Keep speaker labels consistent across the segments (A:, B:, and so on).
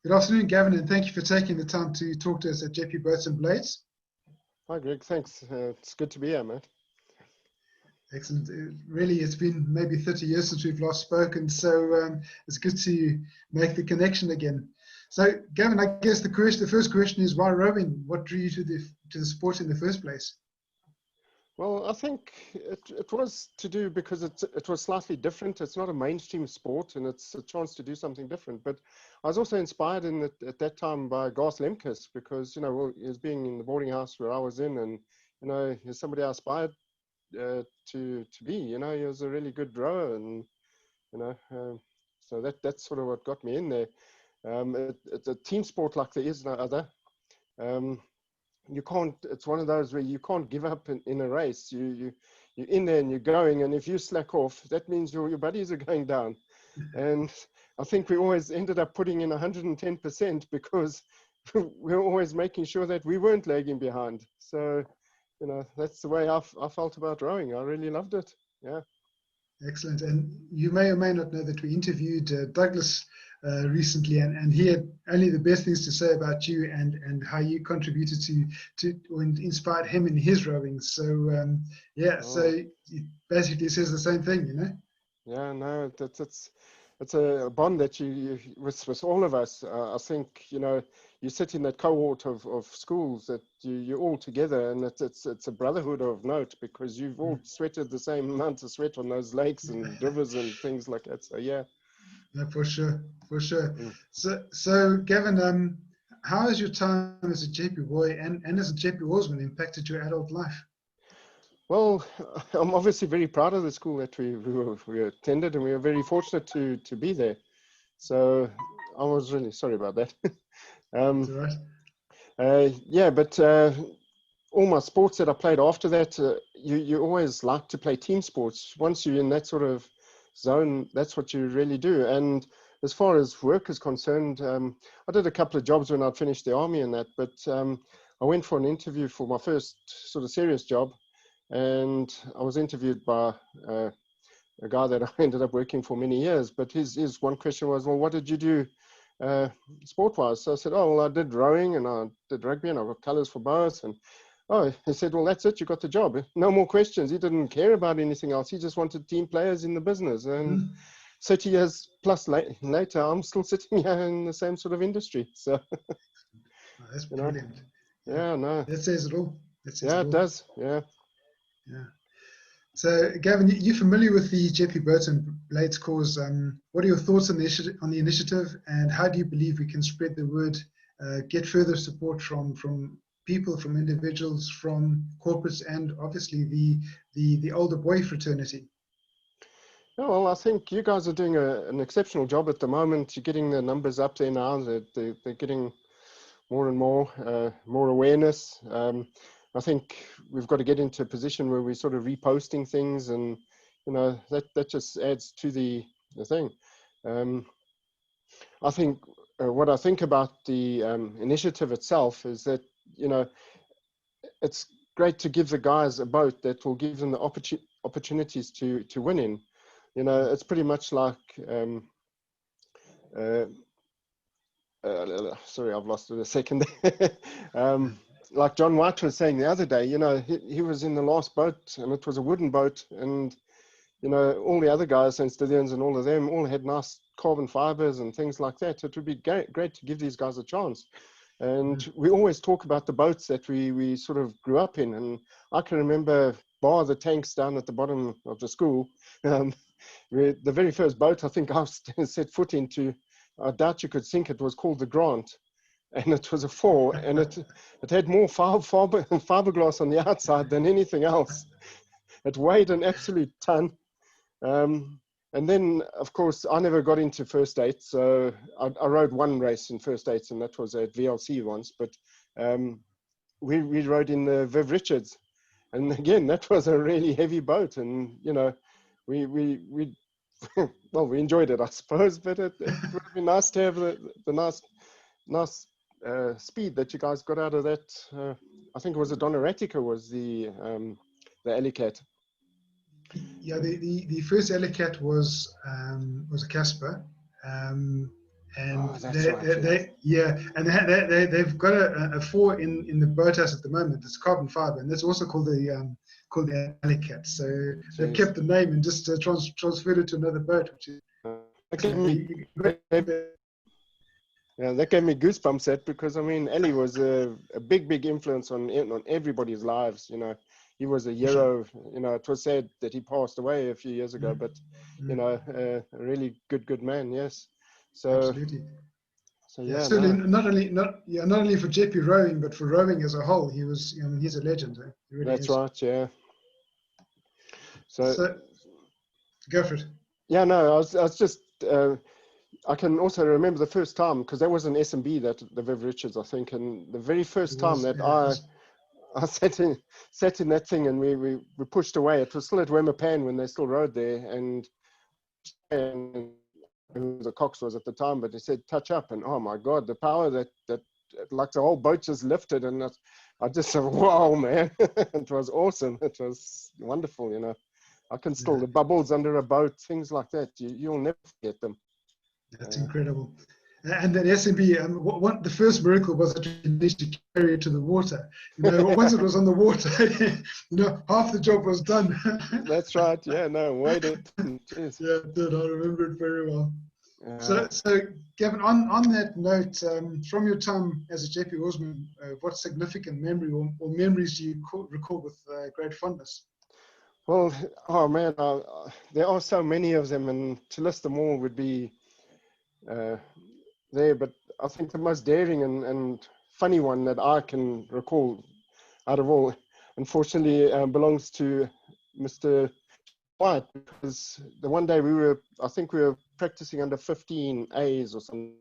A: Good afternoon, Gavin, and thank you for taking the time to talk to us at Jeppe Boats and Blades.
B: Hi, Greg. Thanks. It's good to be here, mate.
A: Excellent. Really, it's been maybe 30 years since we've last spoken, so it's good to make the connection again. So, Gavin, I guess the first question is, why rowing? What drew you to the sport in the first place?
B: Well, I think it was to do because it was slightly different. It's not a mainstream sport, and it's a chance to do something different. But I was also inspired at that time by Gas Lemkes because, well, he was being in the boarding house where I was in, and, he's somebody I aspired to be. He was a really good rower, and, so that's sort of what got me in there. It's a team sport like there is no other. You can't, it's one of those where you can't give up in a race. You're in there and you're going, and if you slack off, that means your buddies are going down. And I think we always ended up putting in 110% because we're always making sure that we weren't lagging behind. So, that's the way I felt about rowing. I really loved it. Yeah.
A: Excellent. And you may or may not know that we interviewed Douglas recently, and he had only the best things to say about you and how you contributed to or inspired him in his rowing. So so it basically says the same thing,
B: Yeah, no, it's a bond that you with all of us. I think you sit in that cohort of schools that you're all together, and it's a brotherhood of note because you've all sweated the same amount of sweat on those lakes and rivers and things like that. So yeah.
A: No, for sure. So Gavin, how has your time as a Jeppe boy and as a Jeppe oarsman impacted your adult life?
B: Well, I'm obviously very proud of the school that we attended, and we were very fortunate to be there. So I was really sorry about that.
A: That's all right.
B: Yeah, but all my sports that I played after that, you always like to play team sports. Once you're in that sort of zone, that's what you really do. And as far as work is concerned, I did a couple of jobs when I'd finished the army and that, but I went for an interview for my first sort of serious job, and I was interviewed by a guy that I ended up working for many years. But his one question was, well, what did you do sport-wise? So I said, oh, well, I did rowing and I did rugby and I got colours for both. And he said, well, that's it, you got the job. No more questions. He didn't care about anything else. He just wanted team players in the business. And 30 years plus later, I'm still sitting here in the same sort of industry. So
A: that's brilliant.
B: Yeah, no.
A: That says it all.
B: It does. Yeah.
A: So, Gavin, you're familiar with the Jeppe Boats and Blades cause. What are your thoughts on the initiative, and how do you believe we can spread the word, get further support from people, from individuals, from corporates, and obviously the older boy fraternity?
B: Yeah, well, I think you guys are doing an exceptional job at the moment. You're getting the numbers up there now. They're getting more and more awareness. I think we've got to get into a position where we're sort of reposting things, and that just adds to the thing. I think what I think about the initiative itself is that it's great to give the guys a boat that will give them the opportunities to win in. It's pretty much like sorry, I've lost it a second. Like John White was saying the other day, he was in the last boat and it was a wooden boat, and all the other guys, St. Stithians and all of them, all had nice carbon fibers and things like that. It would be great to give these guys a chance. And we always talk about the boats that we sort of grew up in. And I can remember, bar the tanks down at the bottom of the school, the very first boat I think I've set foot into, I doubt you could sink it, was called the Grant. And it was a 4, and it had more fiberglass on the outside than anything else. It weighed an absolute ton. And then, of course, I never got into first eight. So I rode one race in first eights, and that was at VLC once. But we rode in the Viv Richards. And again, that was a really heavy boat. And, we well, we enjoyed it, I suppose. But it would have been nice to have the nice speed that you guys got out of that. I think it was a Doneratica was the Alicat.
A: Yeah, the first Alicat was a Casper, And
B: that's right.
A: they've got a 4 in the boathouse at the moment. It's carbon fiber, and that's also called the Alley Cat. So they've kept the name and just transferred it to another boat, which is
B: yeah, that gave me goosebumps. That because I mean, Ali was a big influence on everybody's lives. You know, he was a hero. You know, it was sad that he passed away a few years ago, but you know, a really good man. Yes. So
A: absolutely.
B: So yeah,
A: certainly not only for Jeppe rowing, but for rowing as a whole, he's a legend. He really
B: that's
A: is.
B: right. Yeah. So
A: go for it.
B: Yeah, no, I was just. I can also remember the first time because that was an S&B, that the Viv Richards, I think, and the very first time that I sat in that thing and we pushed away. It was still at Wemapan when they still rode there, and who the Cox was at the time, but he said touch up, and oh my God, the power that like the whole boat just lifted, and I just said, wow, man, it was awesome. It was wonderful, you know. I can still, the bubbles under a boat, things like that, you'll never forget them.
A: That's incredible. And then SMB, the first miracle was that we managed to carry it to the water. You know, once it was on the water, you know, half the job was done.
B: That's right. Yeah, no, wait a minute.
A: Yeah, I did. I remember it very well. So Gavin, on that note, from your time as a Jeppe oarsman, what significant memory or memories do you recall with great fondness?
B: Well, oh man, there are so many of them, and to list them all would be there. But I think the most daring and funny one that I can recall out of all, unfortunately, belongs to Mr. White, because the one day I think we were practicing under 15 A's or something.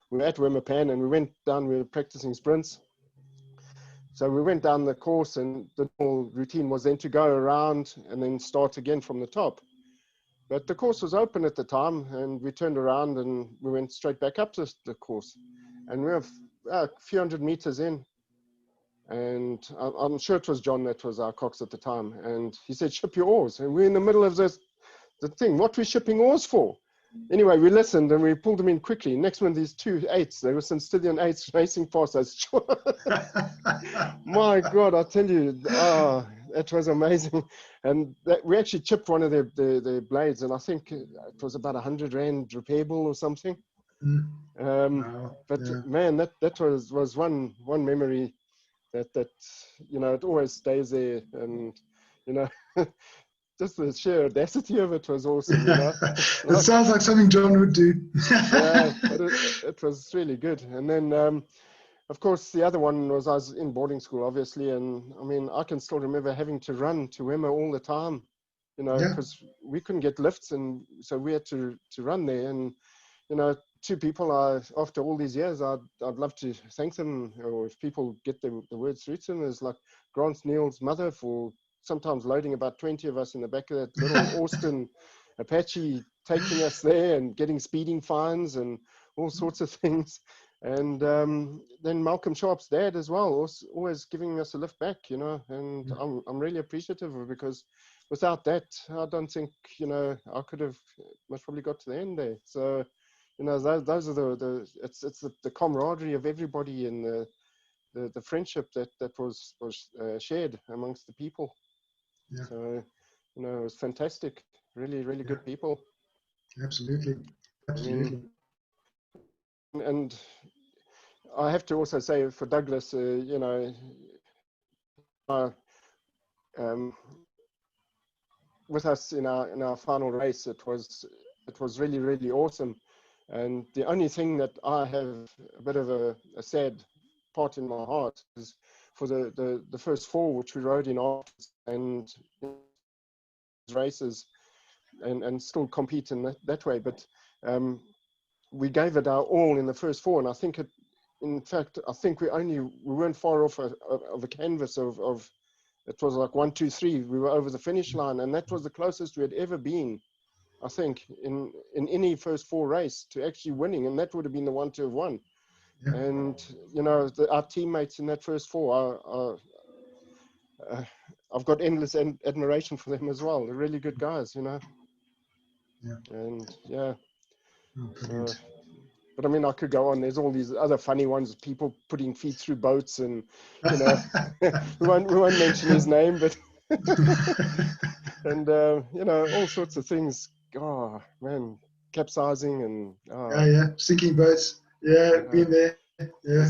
B: We were at Wemapan and we went down, we were practicing sprints. So we went down the course, and the normal routine was then to go around and then start again from the top. But the course was open at the time, and we turned around and we went straight back up the course. And we were a few hundred meters in. And I'm sure it was John that was our cox at the time. And he said, ship your oars. And we're in the middle of the thing. What are we shipping oars for? Anyway, we listened and we pulled them in quickly. Next one, these 2 8s, they were some Stillion 8s racing past us. My God, I tell you, it was amazing. And we actually chipped one of their blades, and I think it was about 100 Rand repairable or something. Man, that was one memory that you know, it always stays there, and you know. Just the sheer audacity of it was awesome, you know.
A: It sounds like something John would do.
B: Yeah, but it was really good. And then, of course, the other one was I was in boarding school, obviously, and I mean, I can still remember having to run to Wema all the time, you know, because we couldn't get lifts, and so we had to run there. And you know, 2 people, after all these years, I'd love to thank them, or if people get the words through to them, is like Grant Neal's mother for sometimes loading about 20 of us in the back of that little Austin Apache, taking us there and getting speeding fines and all sorts of things. And then Malcolm Sharp's dad as well, always giving us a lift back, you know, and I'm really appreciative of it, because without that, I don't think, you know, I could have most probably got to the end there. So, you know, those are it's the camaraderie of everybody, and the friendship that was shared amongst the people.
A: Yeah.
B: So, you know, it was fantastic. Really good people.
A: Absolutely. Absolutely.
B: And I have to also say for Douglas, you know, with us in our final race, it was really awesome. And the only thing that I have a bit of a sad part in my heart is for the first 4 which we rode in after, and races and still compete in that way, but we gave it our all in the first 4, and I think in fact I think we weren't far off of a canvas of it was like 1 2 3, we were over the finish line, and that was the closest we had ever been, I think, in any first 4 race to actually winning, and that would have been the one to have won. And you know, our teammates in that first 4 I've got endless admiration for them as well. They're really good guys, you know. And yeah. But I mean, I could go on. There's all these other funny ones, people putting feet through boats, and you know, we won't mention his name, but and you know, all sorts of things. Oh man, capsizing and
A: yeah, sinking boats. Yeah,
B: yeah,
A: been there. Yeah,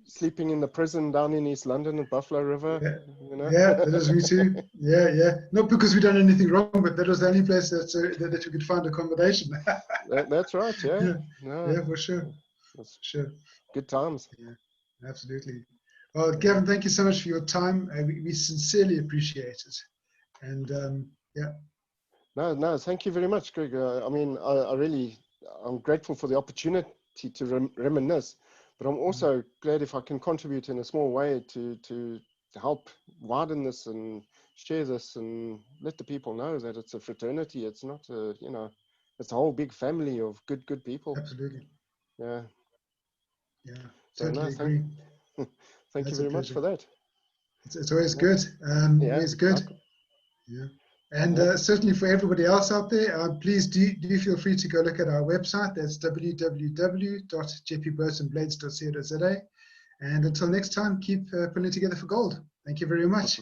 B: sleeping in the prison down in East London at Buffalo River.
A: yeah,
B: You know,
A: yeah. That is me too. Yeah, yeah. Not because we done anything wrong, but that was the only place that you could find accommodation.
B: that's right. Yeah,
A: Yeah,
B: no,
A: yeah, for sure,
B: that's
A: sure.
B: good times.
A: Yeah, absolutely. Well,
B: Yeah.
A: Gavin, thank you so much for your time. We sincerely appreciate it. And yeah,
B: No, thank you very much, Greg. I mean, I'm grateful for the opportunity to reminisce, but I'm also glad if I can contribute in a small way to help widen this and share this and let the people know that it's a fraternity. It's not a, you know, it's a whole big family of good people.
A: absolutely.
B: Yeah.
A: Yeah,
B: So no,
A: totally agree.
B: thank you
A: That's a
B: very much
A: pleasure.
B: for that.
A: It's always
B: Yeah.
A: good.
B: Yeah.
A: Always good. Yeah. And
B: Yeah.
A: certainly for everybody else out there, please do feel free to go look at our website. That's www.jeppeboatsandblades.co.za. And until next time, keep pulling together for gold. Thank you very much.